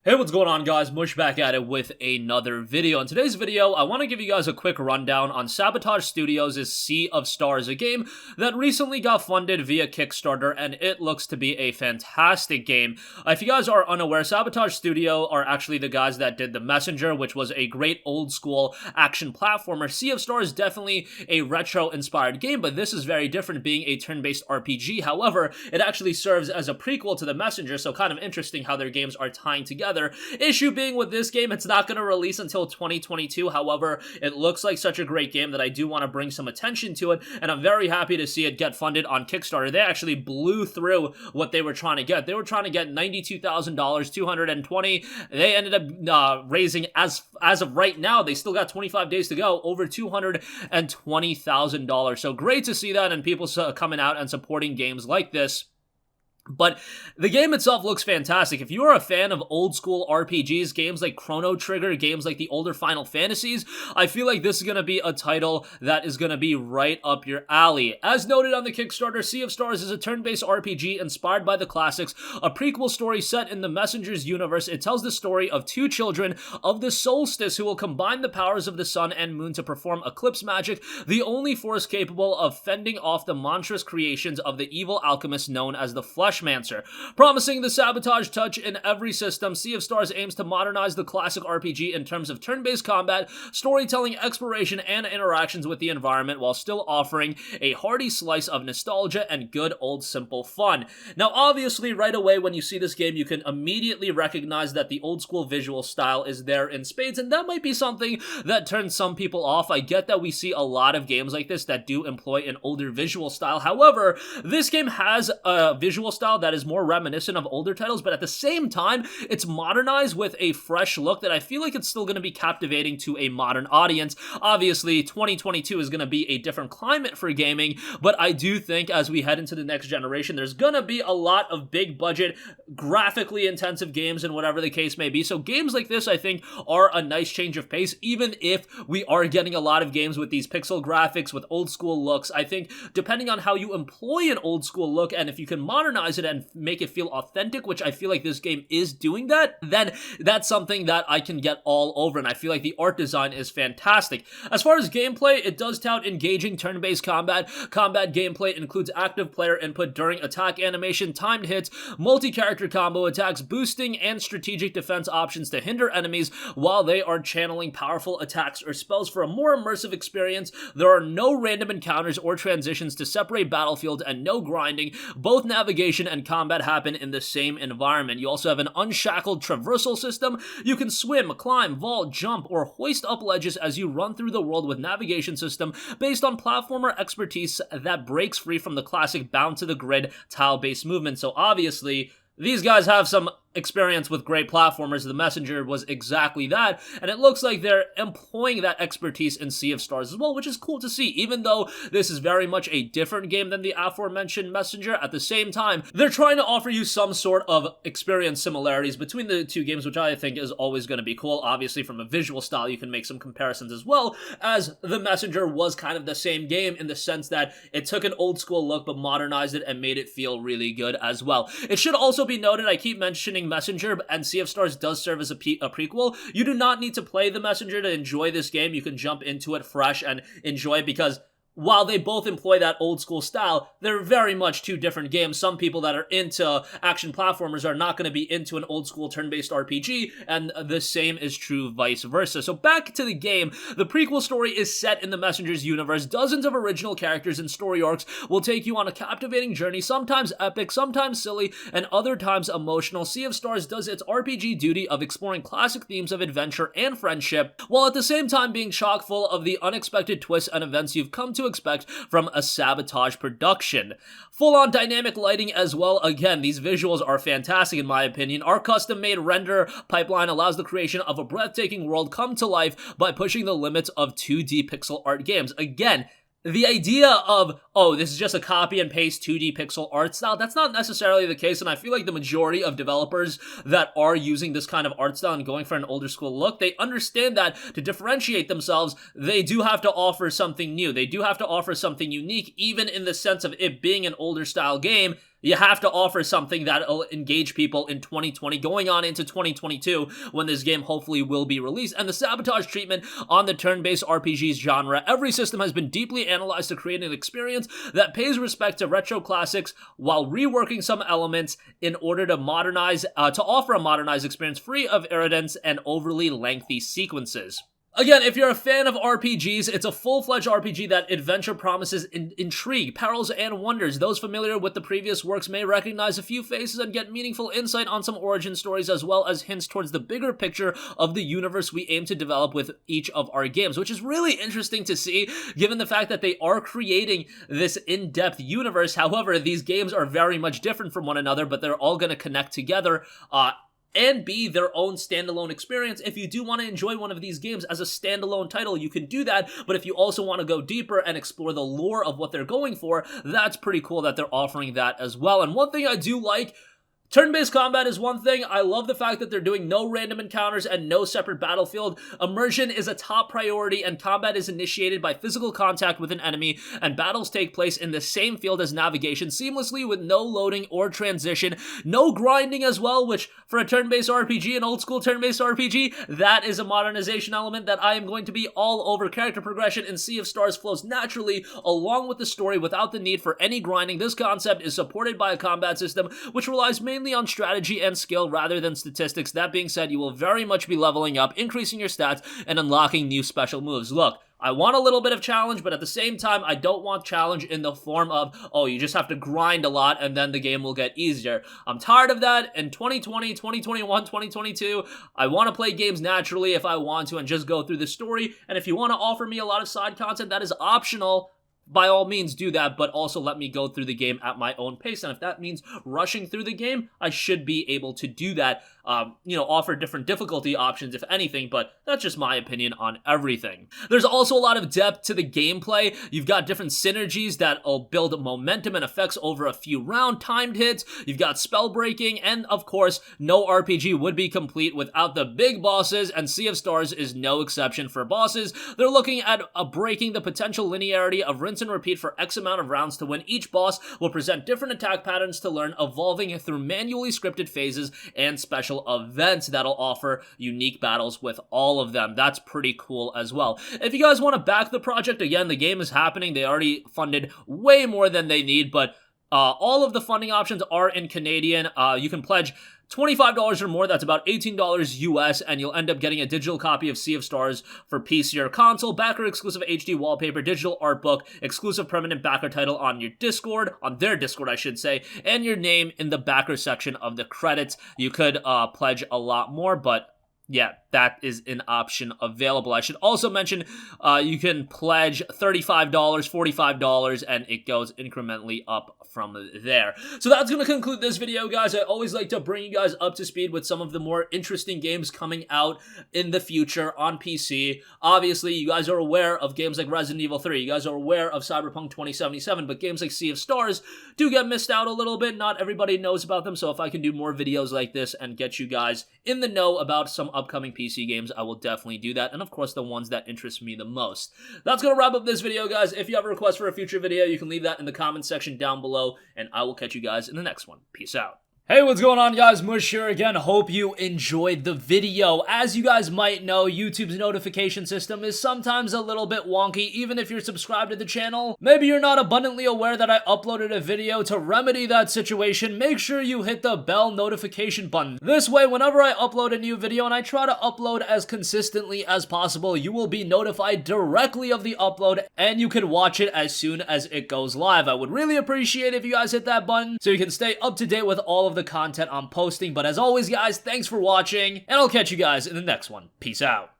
Hey, what's going on, guys? Mush back at it with another video. In today's video, I want to give you guys a quick rundown on Sabotage Studios' Sea of Stars, a game that recently got funded via Kickstarter, and it looks to be a fantastic game. If you guys are unaware, Sabotage Studio are actually the guys that did The Messenger, which was a great old-school action platformer. Sea of Stars is definitely a retro-inspired game, but this is very different, being a turn-based RPG. However, it actually serves as a prequel to The Messenger, so kind of interesting how their games are tying together. Issue being with this game, it's not going to release until 2022. However, it looks like such a great game that I do want to bring some attention to it, and I'm very happy to see it get funded on Kickstarter. They actually blew through what they were trying to get. They were trying to get $92,000, $220. They ended up raising, as of right now, they still got 25 days to go, over $220,000. So great to see that, and people coming out and supporting games like this. But the game itself looks fantastic. If you are a fan of old school RPGs, games like Chrono Trigger, games like the older Final Fantasies, I feel like this is going to be a title that is going to be right up your alley. As noted on the Kickstarter, Sea of Stars is a turn-based RPG inspired by the classics, a prequel story set in the Messenger's universe. It tells the story of two children of the solstice who will combine the powers of the sun and moon to perform eclipse magic, the only force capable of fending off the monstrous creations of the evil alchemist known as the Fleshmancer. Promising the sabotage touch in every system, Sea of Stars aims to modernize the classic RPG in terms of turn-based combat, storytelling, exploration, and interactions with the environment, while still offering a hearty slice of nostalgia and good old simple fun. Now, obviously, right away when you see this game, you can immediately recognize that the old school visual style is there in spades, and that might be something that turns some people off. I get that we see a lot of games like this that do employ an older visual style. However, this game has a visual style that is more reminiscent of older titles, but at the same time, it's modernized with a fresh look that I feel like it's still going to be captivating to a modern audience. Obviously, 2022 is going to be a different climate for gaming, but I do think as we head into the next generation, there's going to be a lot of big budget, graphically intensive games and whatever the case may be. So games like this, I think, are a nice change of pace, even if we are getting a lot of games with these pixel graphics, with old school looks. I think depending on how you employ an old school look, and if you can modernize it and make it feel authentic, which I feel like this game is doing that, then that's something that I can get all over, and I feel like the art design is fantastic. As far as gameplay, it does tout engaging turn-based combat. Combat gameplay includes active player input during attack animation, timed hits, multi-character combo attacks, boosting, and strategic defense options to hinder enemies while they are channeling powerful attacks or spells for a more immersive experience. There are no random encounters or transitions to separate battlefields, and no grinding. Both navigation and combat happen in the same environment. You also have an unshackled traversal system. You can swim, climb, vault, jump, or hoist up ledges as you run through the world with navigation system based on platformer expertise that breaks free from the classic bound to the grid tile-based movement. So obviously, these guys have some experience with great platformers. The Messenger was exactly that, and it looks like they're employing that expertise in Sea of Stars as well, which is cool to see. Even though this is very much a different game than the aforementioned Messenger, at the same time, they're trying to offer you some sort of experience similarities between the two games, which I think is always going to be cool. Obviously, from a visual style, you can make some comparisons as well, as the Messenger was kind of the same game in the sense that it took an old school look but modernized it and made it feel really good as well. It should also be noted, I keep mentioning Messenger, and Sea of Stars does serve as a prequel. You do not need to play the Messenger to enjoy this game. You can jump into it fresh and enjoy it, because while they both employ that old school style, they're very much two different games. Some people that are into action platformers are not going to be into an old school turn-based RPG, and the same is true vice versa. So back to the game, the prequel story is set in the Messenger's universe. Dozens of original characters and story arcs will take you on a captivating journey, sometimes epic, sometimes silly, and other times emotional. Sea of Stars does its RPG duty of exploring classic themes of adventure and friendship, while at the same time being chock full of the unexpected twists and events you've come to expect from a Sabotage production. Full-on dynamic lighting as well. Again, these visuals are fantastic in my opinion. Our custom-made render pipeline allows the creation of a breathtaking world come to life by pushing the limits of 2D pixel art games. Again, the idea of, oh, this is just a copy and paste 2D pixel art style, that's not necessarily the case, and I feel like the majority of developers that are using this kind of art style and going for an older school look, they understand that to differentiate themselves, they do have to offer something new. They do have to offer something unique, even in the sense of it being an older style game. You have to offer something that'll engage people in 2020, going on into 2022, when this game hopefully will be released. And the sabotage treatment on the turn-based RPGs genre, every system has been deeply analyzed to create an experience that pays respect to retro classics while reworking some elements in order to offer a modernized experience free of irritants and overly lengthy sequences. Again, if you're a fan of RPGs, it's a full-fledged RPG that adventure promises intrigue, perils, and wonders. Those familiar with the previous works may recognize a few faces and get meaningful insight on some origin stories, as well as hints towards the bigger picture of the universe we aim to develop with each of our games, which is really interesting to see, given the fact that they are creating this in-depth universe. However, these games are very much different from one another, but they're all going to connect together, and be their own standalone experience. If you do want to enjoy one of these games as a standalone title, you can do that, but if you also want to go deeper and explore the lore of what they're going for, that's pretty cool that they're offering that as well. And one thing I do like, turn-based combat is one thing. I love the fact that they're doing no random encounters and no separate battlefield. Immersion is a top priority, and combat is initiated by physical contact with an enemy, and battles take place in the same field as navigation seamlessly with no loading or transition. No grinding as well, which for a turn-based RPG, an old-school turn-based RPG, that is a modernization element that I am going to be all over. Character progression in Sea of Stars flows naturally along with the story without the need for any grinding. This concept is supported by a combat system which relies mainly on strategy and skill rather than statistics. That being said, you will very much be leveling up, increasing your stats, and unlocking new special moves. Look, I want a little bit of challenge, but at the same time, I don't want challenge in the form of, oh, you just have to grind a lot and then the game will get easier. I'm tired of that. In 2020, 2021, 2022, I want to play games naturally if I want to and just go through the story. And if you want to offer me a lot of side content, that is optional. By all means do that, but also let me go through the game at my own pace. And if that means rushing through the game, I should be able to do that. Offer different difficulty options, if anything, but that's just my opinion on everything. There's also a lot of depth to the gameplay. You've got different synergies that'll build momentum and effects over a few round timed hits. You've got spell breaking, and of course, no RPG would be complete without the big bosses, and Sea of Stars is no exception for bosses. They're looking at breaking the potential linearity of rinse and repeat for X amount of rounds to win. Each boss will present different attack patterns to learn, evolving through manually scripted phases and special events that'll offer unique battles with all of them. That's pretty cool as well. If you guys want to back the project, again, the game is happening. They already funded way more than they need, but all of the funding options are in Canadian. You can pledge $25 or more, that's about $18 US, and you'll end up getting a digital copy of Sea of Stars for PC or console, backer exclusive HD wallpaper, digital art book, exclusive permanent backer title on your Discord, on their Discord I should say, and your name in the backer section of the credits. You could pledge a lot more, but yeah, that is an option available. I should also mention you can pledge $35, $45, and it goes incrementally up from there. So that's going to conclude this video, guys. I always like to bring you guys up to speed with some of the more interesting games coming out in the future on PC. Obviously, you guys are aware of games like Resident Evil 3. You guys are aware of Cyberpunk 2077, but games like Sea of Stars do get missed out a little bit. Not everybody knows about them, so if I can do more videos like this and get you guys in the know about some upcoming PC games, I will definitely do that, and of course the ones that interest me the most. That's going to wrap up this video, guys. If you have a request for a future video, you can leave that in the comment section down below, and I will catch you guys in the next one. Peace out. Hey, what's going on, guys? Mush here again. Hope you enjoyed the video. As you guys might know, YouTube's notification system is sometimes a little bit wonky, even if you're subscribed to the channel. Maybe you're not abundantly aware that I uploaded a video. To remedy that situation, make sure you hit the bell notification button. This way, whenever I upload a new video, and I try to upload as consistently as possible, you will be notified directly of the upload, and you can watch it as soon as it goes live. I would really appreciate if you guys hit that button so you can stay up to date with all of the content I'm posting. But as always, guys, thanks for watching, and I'll catch you guys in the next one. Peace out.